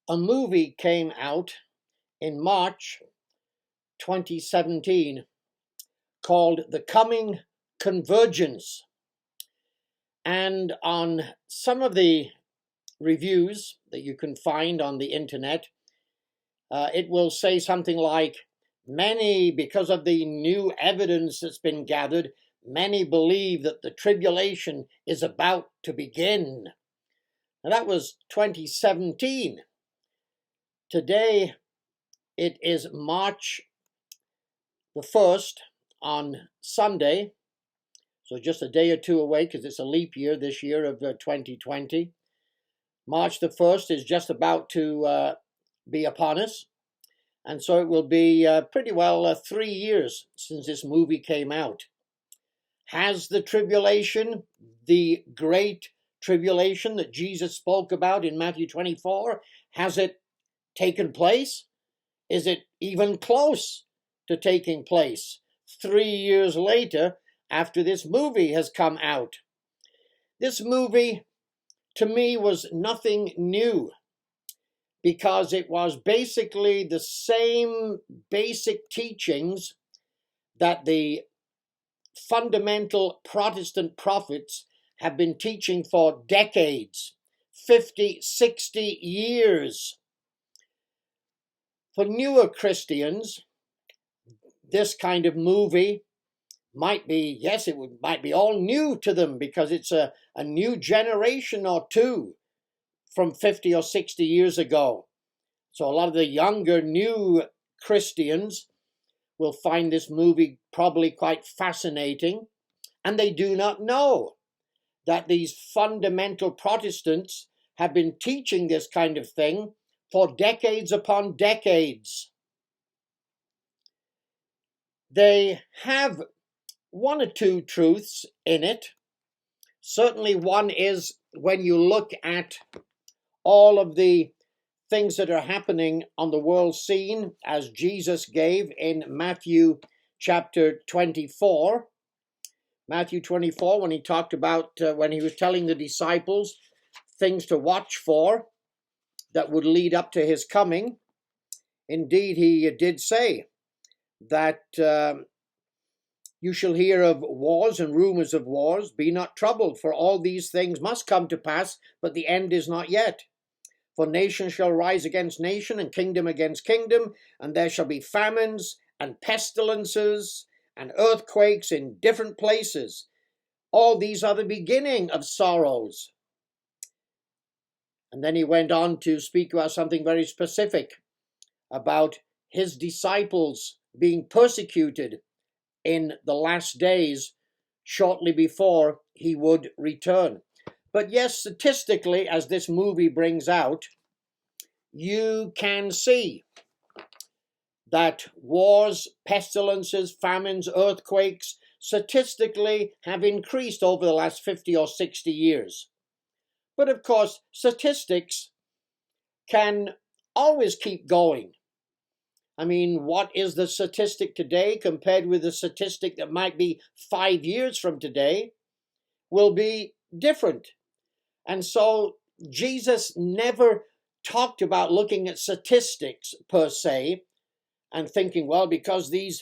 A movie came out in March 2017 called The Coming Convergence. And on some of the reviews that you can find on the internet, it will say something like, many, because of the new evidence that's been gathered, many believe that the tribulation is about to begin. Now that was 2017. Today it is March the 1st on Sunday, so just a day or two away because it's a leap year this year of 2020. March the 1st is just about to be upon us, and so it will be pretty well 3 years since this movie came out. Has the tribulation, the great tribulation that Jesus spoke about in Matthew 24, has it taken place? Is it even close to taking place 3 years later after this movie has come out? This movie, to me, was nothing new because it was basically the same basic teachings that the fundamental Protestant prophets have been teaching for decades, 50, 60 years. For newer Christians, this kind of movie might be, yes, might be all new to them because it's a new generation or two from 50 or 60 years ago. So a lot of the younger, new Christians will find this movie probably quite fascinating, and they do not know that these fundamental Protestants have been teaching this kind of thing for decades upon decades. They have one or two truths in it. Certainly one is when you look at all of the things that are happening on the world scene as Jesus gave in Matthew chapter 24. Matthew 24, when he talked about, when he was telling the disciples things to watch for that would lead up to his coming. Indeed, he did say that you shall hear of wars and rumors of wars. Be not troubled, for all these things must come to pass, but the end is not yet. For nation shall rise against nation, and kingdom against kingdom, and there shall be famines and pestilences and earthquakes in different places. All these are the beginning of sorrows. And then he went on to speak about something very specific, about his disciples being persecuted in the last days shortly before he would return. But yes, statistically, as this movie brings out, you can see that wars, pestilences, famines, earthquakes, statistically have increased over the last 50 or 60 years. But of course, statistics can always keep going. I mean, what is the statistic today compared with the statistic that might be 5 years from today will be different. And so Jesus never talked about looking at statistics per se and thinking, well, because in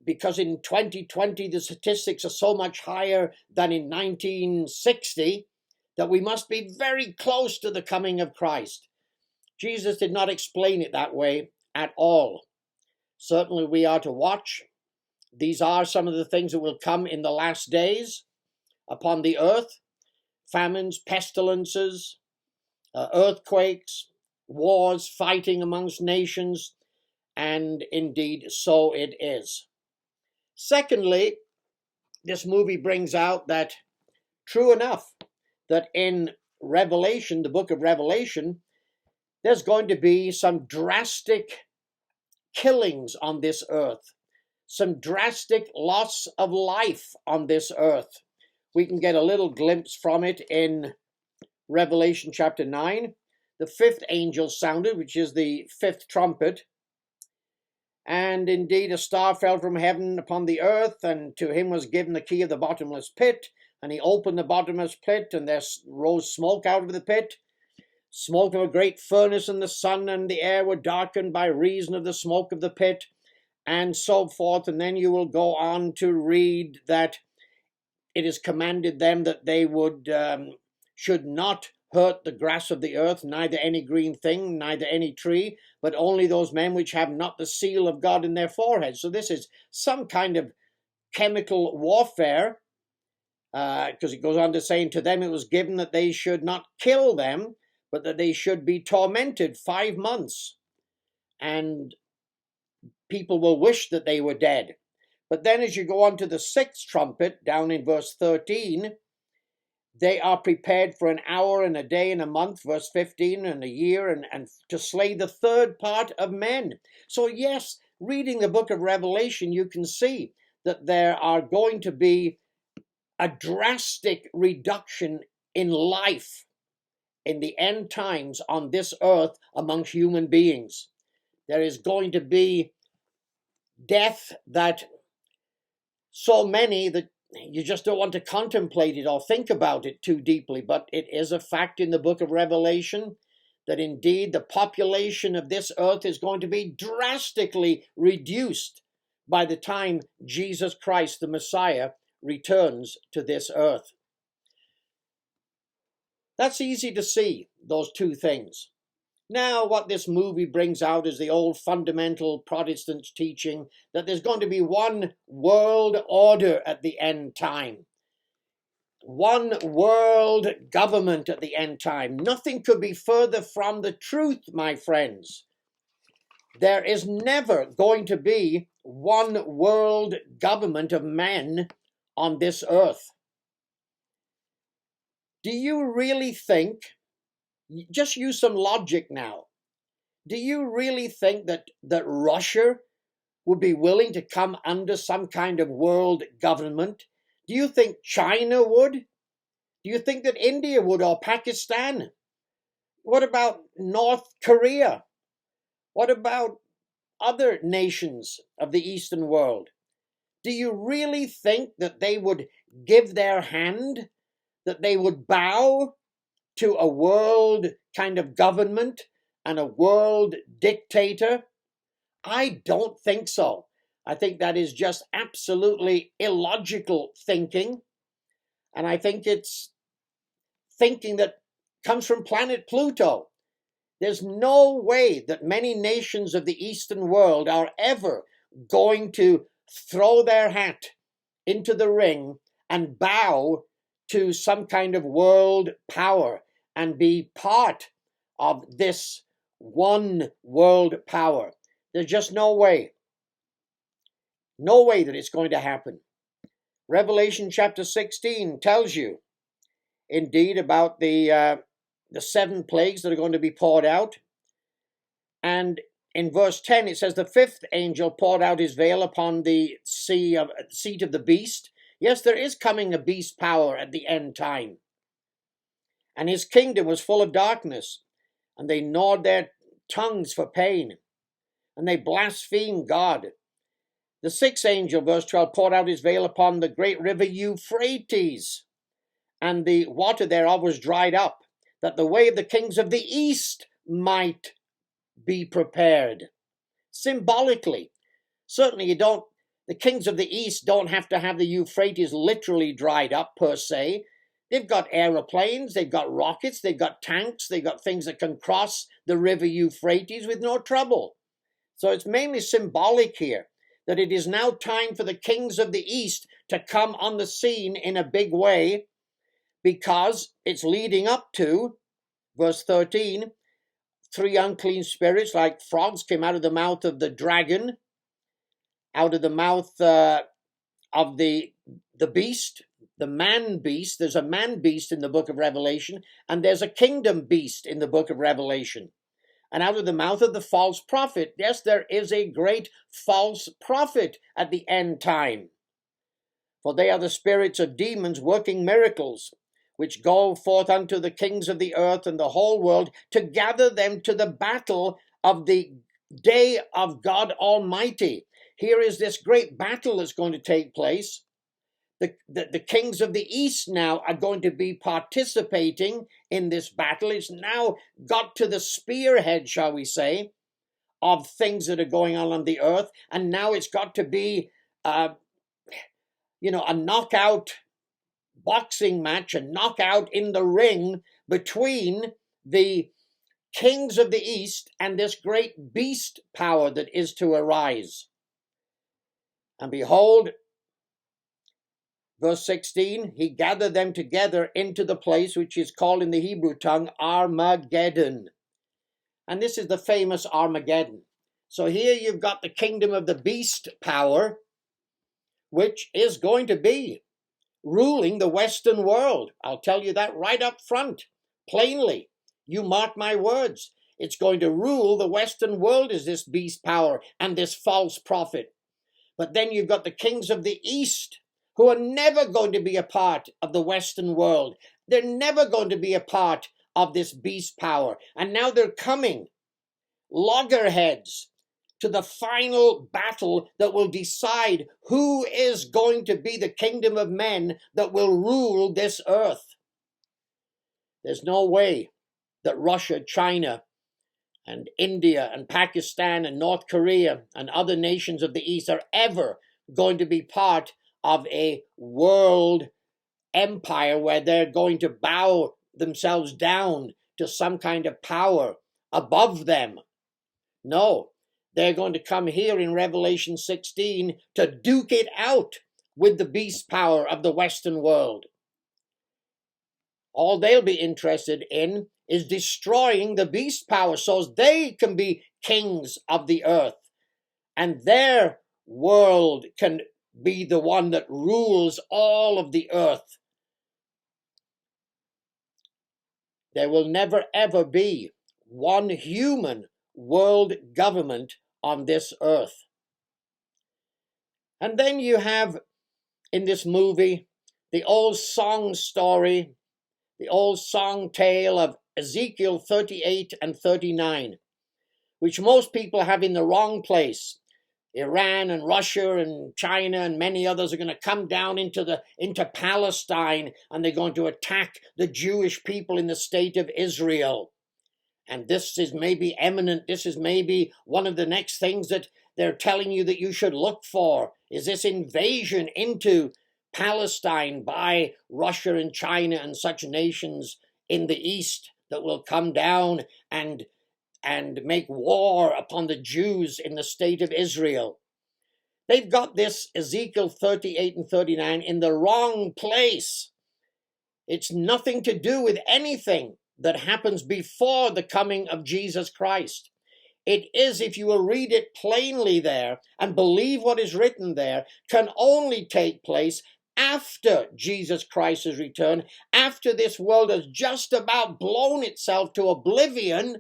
2020 the statistics are so much higher than in 1960, that we must be very close to the coming of Christ. Jesus did not explain it that way at all. Certainly we are to watch. These are some of the things that will come in the last days upon the earth. Famines, pestilences, earthquakes, wars, fighting amongst nations, and indeed so it is. Secondly, this movie brings out that, true enough, that in Revelation, the book of Revelation, there's going to be some drastic killings on this earth, some drastic loss of life on this earth. We can get a little glimpse from it in Revelation chapter 9. The fifth angel sounded, which is the fifth trumpet. And indeed a star fell from heaven upon the earth, and to him was given the key of the bottomless pit. And he opened the bottomless pit, and there rose smoke out of the pit. smoke of a great furnace, and the sun and the air were darkened by reason of the smoke of the pit, and so forth. And then you will go on to read that it is commanded them that they should not hurt the grass of the earth, neither any green thing, neither any tree, but only those men which have not the seal of God in their foreheads. So this is some kind of chemical warfare, because it goes on to say, to them it was given that they should not kill them, but that they should be tormented 5 months. And people will wish that they were dead. But then as you go on to the 6th trumpet, down in verse 13, they are prepared for an hour and a day and a month, verse 15, and a year, and to slay the 3rd part of men. So yes, reading the book of Revelation, you can see that there are going to be a drastic reduction in life in the end times on this earth among human beings. There is going to be death that so many that you just don't want to contemplate it or think about it too deeply, but it is a fact in the book of Revelation that indeed the population of this earth is going to be drastically reduced by the time Jesus Christ, the Messiah, returns to this earth. That's easy to see, those two things. Now, what this movie brings out is the old fundamental Protestant teaching that there's going to be one world order at the end time. One world government at the end time. Nothing could be further from the truth, my friends. There is never going to be one world government of men on this earth. Do you really think, just use some logic now, do you really think that Russia would be willing to come under some kind of world government? Do you think China would? Do you think that India would, or Pakistan? What about North Korea? What about other nations of the Eastern world? Do you really think that they would give their hand, that they would bow to a world kind of government and a world dictator? I don't think so. I think that is just absolutely illogical thinking. And I think it's thinking that comes from planet Pluto. There's no way that many nations of the Eastern world are ever going to throw their hat into the ring and bow to some kind of world power and be part of this one world power. There's just no way. No way that it's going to happen. Revelation chapter 16 tells you, indeed, about the 7 plagues that are going to be poured out. And in verse 10, it says, the 5th angel poured out his veil upon the seat of the beast. Yes, there is coming a beast power at the end time. And his kingdom was full of darkness, and they gnawed their tongues for pain, and they blasphemed God. The 6th angel, verse 12, poured out his veil upon the great river Euphrates, and the water thereof was dried up, that the way of the kings of the east might be prepared. Symbolically, certainly the kings of the east don't have to have the Euphrates literally dried up per se. They've got aeroplanes, they've got rockets, they've got tanks, they've got things that can cross the river Euphrates with no trouble. So it's mainly symbolic here, that it is now time for the kings of the east to come on the scene in a big way, because it's leading up to, verse 13, 3 unclean spirits like frogs came out of the mouth of the dragon, out of the mouth of the beast, the man beast. There's a man beast in the book of Revelation, and there's a kingdom beast in the book of Revelation. And out of the mouth of the false prophet, yes, there is a great false prophet at the end time. For they are the spirits of demons working miracles, which go forth unto the kings of the earth and the whole world, to gather them to the battle of the day of God Almighty. Here is this great battle that's going to take place. the kings of the east now are going to be participating in this battle. It's now got to the spearhead, shall we say, of things that are going on the earth. And now it's got to be, a knockout boxing match, a knockout in the ring between the kings of the east and this great beast power that is to arise. And behold, verse 16, he gathered them together into the place which is called in the Hebrew tongue Armageddon. And this is the famous Armageddon. So here you've got the kingdom of the beast power, which is going to be ruling the Western world. I'll tell you that right up front, plainly. You mark my words. It's going to rule the Western world as this beast power and this false prophet. But then you've got the kings of the East who are never going to be a part of the Western world. They're never going to be a part of this beast power. And now they're coming, loggerheads, to the final battle that will decide who is going to be the kingdom of men that will rule this earth. There's no way that Russia, China, and India, and Pakistan, and North Korea, and other nations of the East are ever going to be part of a world empire where they're going to bow themselves down to some kind of power above them. No, they're going to come here in Revelation 16 to duke it out with the beast power of the Western world. All they'll be interested in is destroying the beast power so they can be kings of the earth, and their world can be the one that rules all of the earth. There will never ever be one human world government on this earth. And then you have in this movie the old song story, the old song tale of Ezekiel 38 and 39, which most people have in the wrong place. Iran and Russia and China and many others are going to come down into Palestine, and they're going to attack the Jewish people in the state of Israel. And this is maybe imminent. This is maybe one of the next things that they're telling you that you should look for, is this invasion into Palestine by Russia and China and such nations in the East that will come down and make war upon the Jews in the state of Israel. They've got this Ezekiel 38 and 39 in the wrong place. It's nothing to do with anything that happens before the coming of Jesus Christ. It is, if you will read it plainly there and believe what is written there, can only take place after Jesus Christ's return, after this world has just about blown itself to oblivion,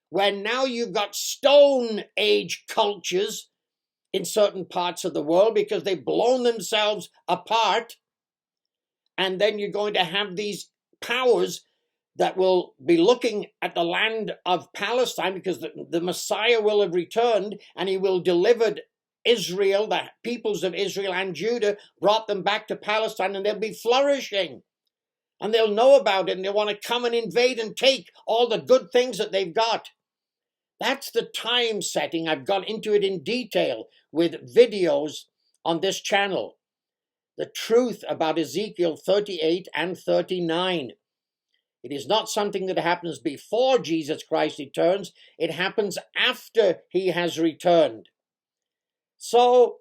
when now you've got Stone Age cultures in certain parts of the world because they've blown themselves apart. And then you're going to have these powers that will be looking at the land of Palestine because the Messiah will have returned and he will deliver Israel, the peoples of Israel and Judah, brought them back to Palestine, and they'll be flourishing. And they'll know about it, and they'll want to come and invade and take all the good things that they've got. That's the time setting. I've gone into it in detail with videos on this channel. The truth about Ezekiel 38 and 39. It is not something that happens before Jesus Christ returns. It happens after he has returned. So,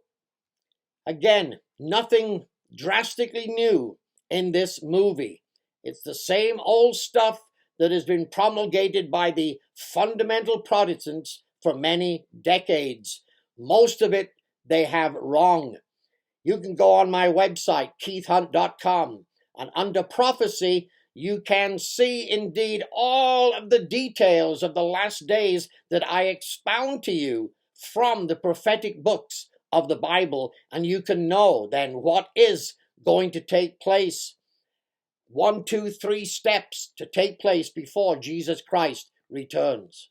again, nothing drastically new in this movie. It's the same old stuff that has been promulgated by the fundamental Protestants for many decades. Most of it they have wrong. You can go on my website, keithhunt.com, and under prophecy, you can see indeed all of the details of the last days that I expound to you from the prophetic books of the Bible, and you can know then what is going to take place. 1, 2, 3 steps to take place before Jesus Christ returns.